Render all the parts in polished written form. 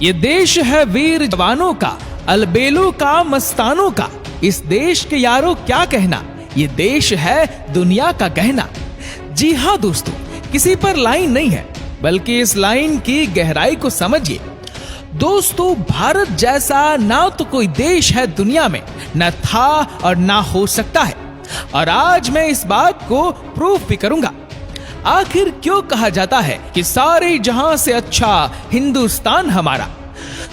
ये देश है वीर जवानों का, अलबेलों का, मस्तानों का। इस देश के यारों क्या कहना, ये देश है दुनिया का गहना। जी हाँ दोस्तों, किसी पर लाइन नहीं है, बल्कि इस लाइन की गहराई को समझिए। दोस्तों, भारत जैसा ना तो कोई देश है दुनिया में, न था और ना हो सकता है। और आज मैं इस बात को प्रूफ भी करूंगा। आखिर क्यों कहा जाता है कि सारे जहां से अच्छा हिंदुस्तान हमारा।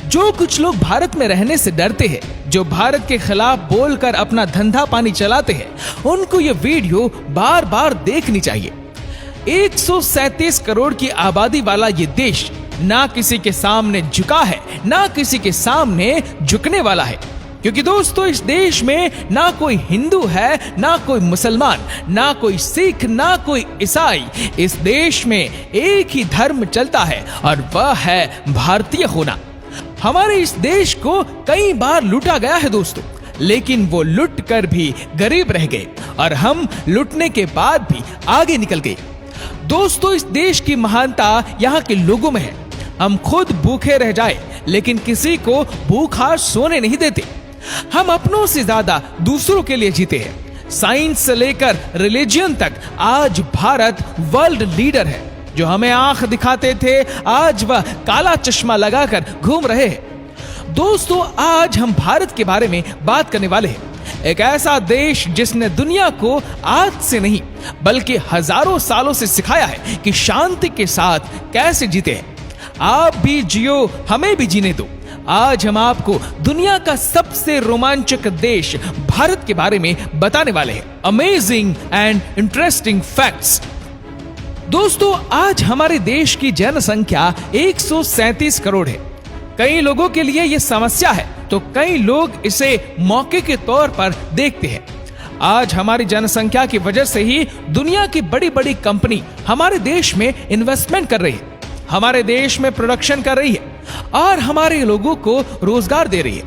जो कुछ लोग भारत में रहने से डरते हैं, जो भारत के खिलाफ बोलकर अपना धंधा पानी चलाते हैं, उनको ये वीडियो बार बार देखनी चाहिए। 137 करोड़ की आबादी वाला ये देश ना किसी के सामने झुका है, ना किसी के सामने झुकने वाला है। क्योंकि दोस्तों, इस देश में ना कोई हिंदू है, ना कोई मुसलमान, ना कोई सिख, ना कोई ईसाई। इस देश में एक ही धर्म चलता है और वह है भारतीय होना। हमारे इस देश को कई बार लूटा गया है दोस्तों, लेकिन वो लुट कर भी गरीब रह गए और हम लुटने के बाद भी आगे निकल गए। दोस्तों, इस देश की महानता यहाँ के लोगों में है। हम खुद भूखे रह जाए, लेकिन किसी को भूखा सोने नहीं देते। हम अपनों से ज्यादा दूसरों के लिए जीते हैं। साइंस से लेकर रिलीजन तक आज भारत वर्ल्ड लीडर है। जो हमें आंख दिखाते थे, आज वह काला चश्मा लगाकर घूम रहे हैं। दोस्तों, आज हम भारत के बारे में बात करने वाले हैं। एक ऐसा देश जिसने दुनिया को आज से नहीं बल्कि हजारों सालों से सिखाया है कि शांति के साथ कैसे जीते हैं। आप भी जियो, हमें भी जीने दो। आज हम आपको दुनिया का सबसे रोमांचक देश भारत के बारे में बताने वाले हैं। Amazing and interesting facts. दोस्तों, आज हमारे देश की जनसंख्या 137 करोड़ है। कई लोगों के लिए यह समस्या है, तो कई लोग इसे मौके के तौर पर देखते हैं। आज हमारी जनसंख्या की वजह से ही दुनिया की बड़ी बड़ी कंपनी हमारे देश में इन्वेस्टमेंट कर रही है, हमारे देश में प्रोडक्शन कर रही है और हमारे लोगों को रोजगार दे रही है।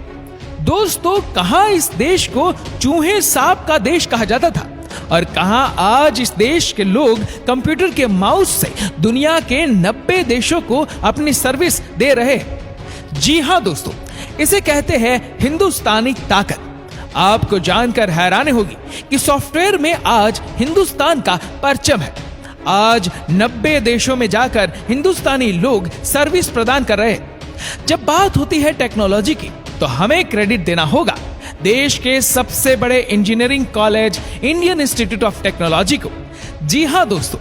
दोस्तों, कहां इस देश को चूहे सांप का देश कहा जाता था और कहां आज इस देश के लोग कंप्यूटर के माउस से दुनिया के 90 देशों को अपनी सर्विस दे रहे हैं। जी हां दोस्तों, इसे कहते हैं हिंदुस्तानी ताकत। आपको जानकर हैरानी होगी कि सॉफ्टवेयर में आज हिंदुस्तान का परचम है। आज 90 देशों में जाकर हिंदुस्तानी लोग सर्विस प्रदान कर रहे हैं। जब बात होती है टेक्नोलॉजी की, तो हमें क्रेडिट देना होगा देश के सबसे बड़े engineering college Indian institute of technology को। जी हां दोस्तों,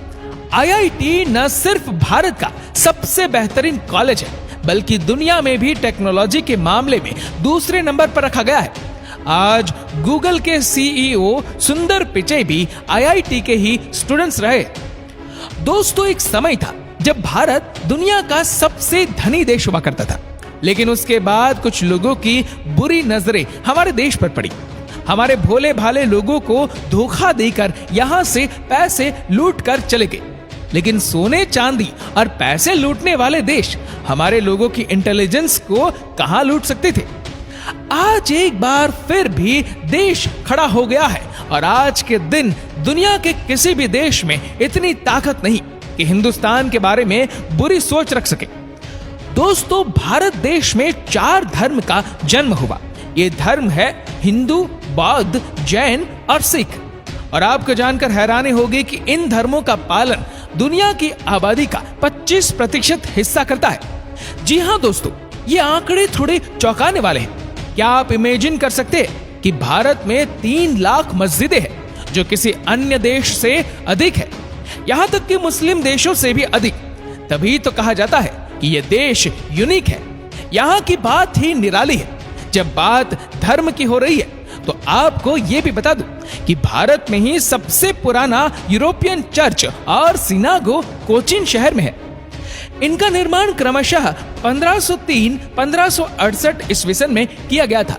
IIT न सिर्फ भारत का सबसे बेहतरीन कॉलेज है, बल्कि दुनिया में भी टेक्नोलॉजी के मामले में दूसरे नंबर पर रखा गया है। आज गूगल के CEO सुंदर पिचई भी IIT के ही स्टूडेंट्स रहे। दोस्तों, एक समय था जब भारत दुनिया का सबसे धनी देश हुआ करता था, लेकिन उसके बाद कुछ लोगों की बुरी नजरें हमारे देश पर पड़ी। हमारे भोले भाले लोगों को धोखा देकर यहां से पैसे लूट कर चले गए। लेकिन सोने चांदी और पैसे लूटने वाले देश हमारे लोगों की इंटेलिजेंस को कहां लूट सकते थे। आज एक बार फिर भी देश खड़ा हो गया है और आज के दिन दुनिया के किसी भी देश में इतनी ताकत नहीं कि हिंदुस्तान के बारे में बुरी सोच रख सके। दोस्तों, भारत देश में 4 धर्म का जन्म हुआ। ये धर्म है हिंदू, बौद्ध, जैन और सिख। और आपको जानकर हैरानी होगी कि इन धर्मों का पालन दुनिया की आबादी का 25% हिस्सा करता है। जी हां दोस्तों, ये आंकड़े थोड़े चौंकाने वाले हैं। क्या आप इमेजिन कर सकते हैं कि भारत में 3 लाख मस्जिदें हैं, जो किसी अन्य देश से अधिक है, यहां तक कि मुस्लिम देशों से भी अधिक। तभी तो कहा जाता है कि यह देश यूनिक है। यहां की बात ही निराली है। जब बात धर्म की हो रही है, तो आपको यह भी बता दूं कि भारत में ही सबसे पुराना यूरोपियन चर्च और सिनागो कोचीन शहर में है। इनका निर्माण क्रमशः 1503-1568 ईस्वी सन में किया गया था।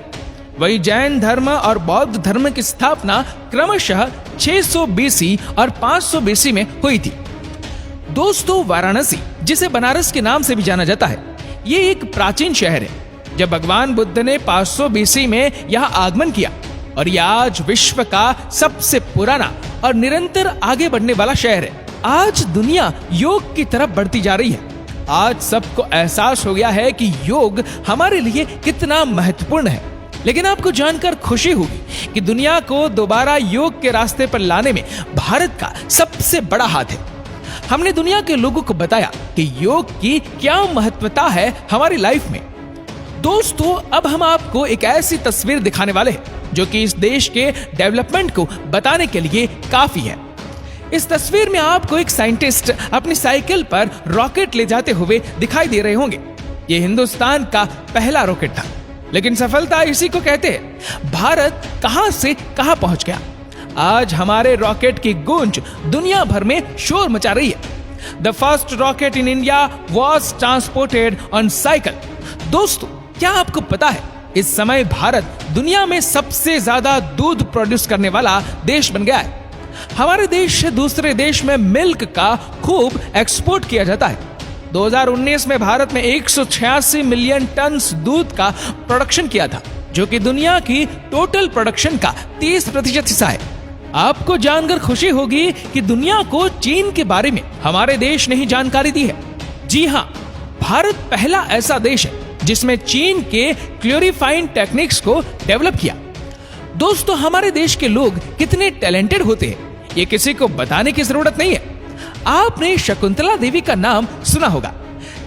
वही जैन धर्म और बौद्ध धर्म की स्थापना क्रमशः 600 BC और 500 BC में हुई थी। दोस्तों, वाराणसी, जिसे बनारस के नाम से भी जाना जाता है, ये एक प्राचीन शहर है। जब भगवान बुद्ध ने 500 BC में यहाँ आगमन किया और यह आज विश्व का सबसे पुराना और निरंतर आगे बढ़ने वाला शहर है। आज दुनिया योग की तरफ बढ़ती जा रही है आज सबको एहसास हो गया है कि योग हमारे लिए कितना महत्वपूर्ण है। लेकिन आपको जानकर खुशी होगी कि दुनिया को दोबारा योग के रास्ते पर लाने में भारत का सबसे बड़ा हाथ है। हमने दुनिया के लोगों को बताया कि योग की क्या महत्वता है हमारी लाइफ में। दोस्तों, अब हम आपको एक ऐसी तस्वीर दिखाने वाले हैं जो कि इस देश के डेवलपमेंट को बताने के लिए काफी है। इस तस्वीर में आपको एक साइंटिस्ट अपनी साइकिल पर रॉकेट ले जाते हुए दिखाई दे रहे होंगे। ये हिंदुस्तान का पहला रॉकेट था, लेकिन सफलता इसी को कहते हैं। भारत कहां से कहां पहुंच गया। आज हमारे रॉकेट की गूंज दुनिया भर में शोर मचा रही है। The first rocket in India was transported on cycle. दोस्तों, क्या आपको पता है इस समय भारत दुनिया में सबसे ज्यादा दूध प्रोड्यूस करने वाला देश बन गया है। हमारे देश से दूसरे देश में मिल्क का खूब एक्सपोर्ट किया जाता है। 2019 में भारत में 186 मिलियन टन दूध का प्रोडक्शन किया था, जो कि दुनिया की टोटल प्रोडक्शन का 30% हिस्सा है। आपको जानकर खुशी होगी कि दुनिया को चीन के बारे में हमारे देश ने ही जानकारी दी है। जी हाँ, भारत पहला ऐसा देश है जिसमें चीन के क्लोरीफाइन टेक्निक्स को डेवलप किया। दोस्तों, हमारे देश के लोग कितने टैलेंटेड होते हैं ये किसी को बताने की जरूरत नहीं है। आपने शकुंतला देवी का नाम सुना होगा।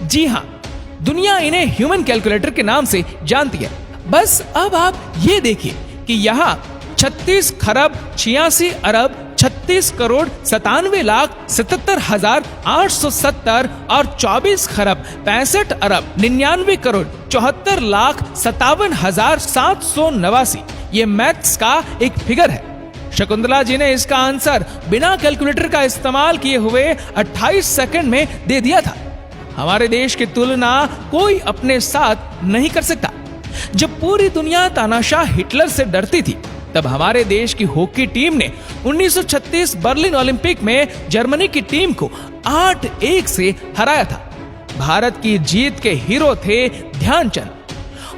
जी हाँ, दुनिया इन्हें ह्यूमन कैलकुलेटर के नाम से जानती है। बस अब आप ये देखिए कि यहाँ 36 खरब 86 अरब 36 करोड़ 97,77,870 और 24 खरब 65 अरब 99 करोड़ 74,57,789 ये मैथ्स का एक फिगर है। शकुंतला जी ने इसका आंसर बिना कैलकुलेटर का इस्तेमाल किए हुए 28 सेकंड में दे दिया था। हमारे देश की तुलना कोई अपने साथ नहीं कर सकता। जब पूरी दुनिया तानाशाह हिटलर से डरती थी, तब हमारे देश की हॉकी टीम ने 1936 बर्लिन ओलंपिक में जर्मनी की टीम को 8-1 से हराया था। भारत की जीत के हीरो थे ध्यानचंद।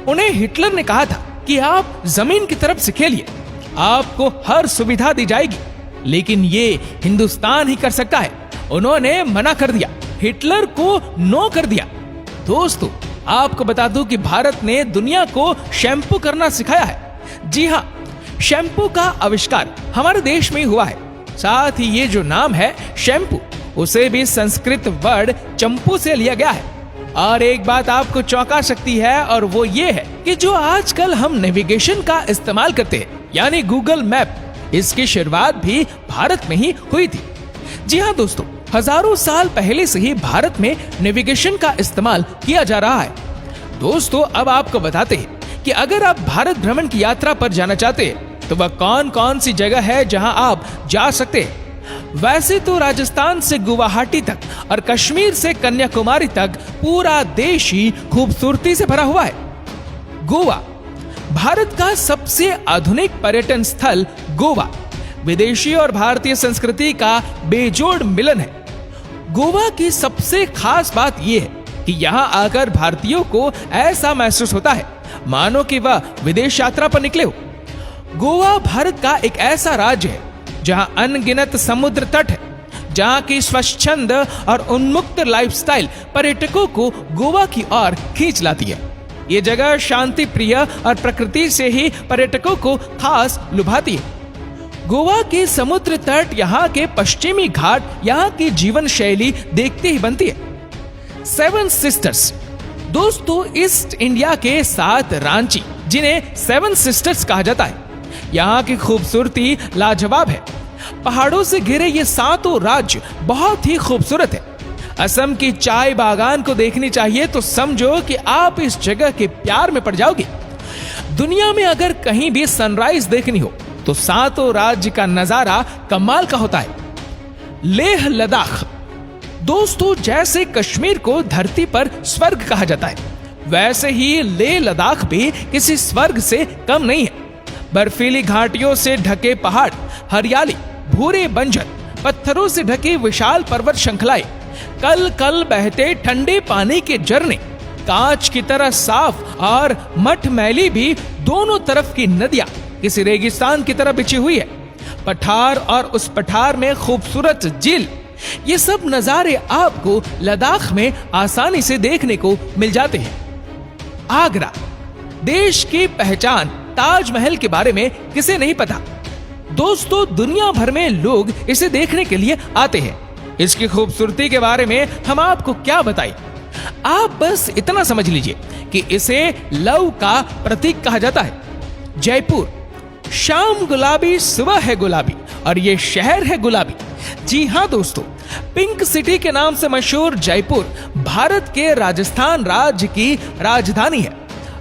उन्हें हिटलर ने कहा था कि आप जमीन की तरफ से खेलिए, आपको हर सुविधा दी जाएगी, लेकिन ये हिंदुस्तान ही कर सकता है। उन्होंने मना कर दिया, हिटलर को नो कर दिया। दोस्तों, आपको बता दूं कि भारत ने दुनिया को शैम्पू करना सिखाया है। जी हाँ, शैम्पू का आविष्कार हमारे देश में ही हुआ है। साथ ही ये जो नाम है शैम्पू, उसे भी संस्कृत वर्ड चंपू से लिया गया है। और एक बात आपको चौंका सकती है, और वो ये है कि जो आजकल हम नेविगेशन का इस्तेमाल करते हैं, यानी गूगल मैप, इसकी शुरुआत भी भारत में ही हुई थी। जी हाँ दोस्तों, हजारों साल पहले से ही भारत में नेविगेशन का इस्तेमाल किया जा रहा है। दोस्तों, अब आपको बताते हैं कि अगर आप भारत भ्रमण की यात्रा पर जाना चाहते हैं तो वह कौन कौन सी जगह है जहां आप जा सकते हैं। वैसे तो राजस्थान से गुवाहाटी तक और कश्मीर से कन्याकुमारी तक पूरा देश ही खूबसूरती से भरा हुआ है। गोवा, भारत का सबसे आधुनिक पर्यटन स्थल गोवा विदेशी और भारतीय संस्कृति का बेजोड़ मिलन है। गोवा की सबसे खास बात यह है कि यहाँ आकर भारतीयों को ऐसा महसूस होता है मानो कि वह विदेश यात्रा पर निकले हो। गोवा भारत का एक ऐसा राज्य है जहाँ अनगिनत समुद्र तट है, जहाँ की स्वच्छंद और उन्मुक्त लाइफस्टाइल पर्यटकों को गोवा की ओर खींच लाती है। ये जगह शांति प्रिय और प्रकृति से ही पर्यटकों को खास लुभाती है। गोवा के समुद्र तट, यहाँ के पश्चिमी घाट, यहाँ की जीवन शैली देखते ही बनती है। 7 सिस्टर्स, दोस्तों ईस्ट इंडिया के 7 रांची, जिन्हें 7 सिस्टर्स कहा जाता है, यहाँ की खूबसूरती लाजवाब है। पहाड़ों से घिरे ये 7 राज्य बहुत ही खूबसूरत है। असम की चाय बागान को देखनी चाहिए तो समझो कि आप इस जगह के प्यार में पड़ जाओगे। दुनिया में अगर कहीं भी सनराइज देखनी हो तो 7 राज्य का नजारा कमाल का होता है। लेह लद्दाख, दोस्तों जैसे कश्मीर को धरती पर स्वर्ग कहा जाता है, वैसे ही लेह लद्दाख भी किसी स्वर्ग से कम नहीं है। बर्फीली घाटियों से ढके पहाड़, हरियाली, भूरे बंजर, पत्थरों से ढकी विशाल पर्वत श्रृंखलाएं, कल कल बहते ठंडे पानी के झरने, कांच की तरह साफ और मटमैली भी दोनों तरफ की नदियां किसी रेगिस्तान की तरह बिछी हुई है। पठार और उस पठार में खूबसूरत झील, ये सब नजारे आपको लद्दाख में आसानी से देखने को मिल जाते हैं। आगरा, देश की पहचान ताजमहल के बारे में किसे नहीं पता। दोस्तों, दुनिया भर में लोग इसे देखने के लिए आते हैं। इसकी खूबसूरती के बारे में हम आपको क्या बताएं। आप बस इतना समझ लीजिए कि इसे लव का प्रतीक कहा जाता है। जयपुर, शाम गुलाबी सुबह है गुलाबी और ये शहर है गुलाबी। जी हां दोस्तों, पिंक सिटी के नाम से मशहूर जयपुर भारत के राजस्थान राज्य की राजधानी है।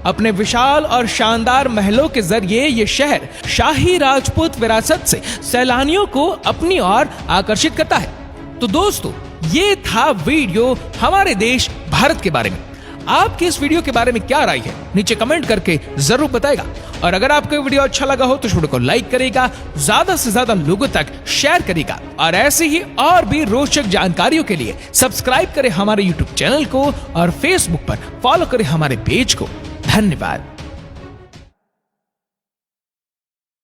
अपने विशाल और शानदार महलों के जरिए ये शहर शाही राजपूत विरासत से सैलानियों को अपनी ओर आकर्षित करता है। तो दोस्तों, ये था वीडियो हमारे देश भारत के बारे में। आपकी इस वीडियो के बारे में क्या राय है, नीचे कमेंट करके जरूर बताएगा। और अगर आपको वीडियो अच्छा लगा हो तो वीडियो को लाइक करेगा, ज्यादा से ज्यादा लोगों तक शेयर करेगा और ऐसे ही और भी रोचक जानकारियों के लिए सब्सक्राइब करें हमारे YouTube चैनल को और Facebook पर फॉलो करें हमारे पेज को। धन्यवाद।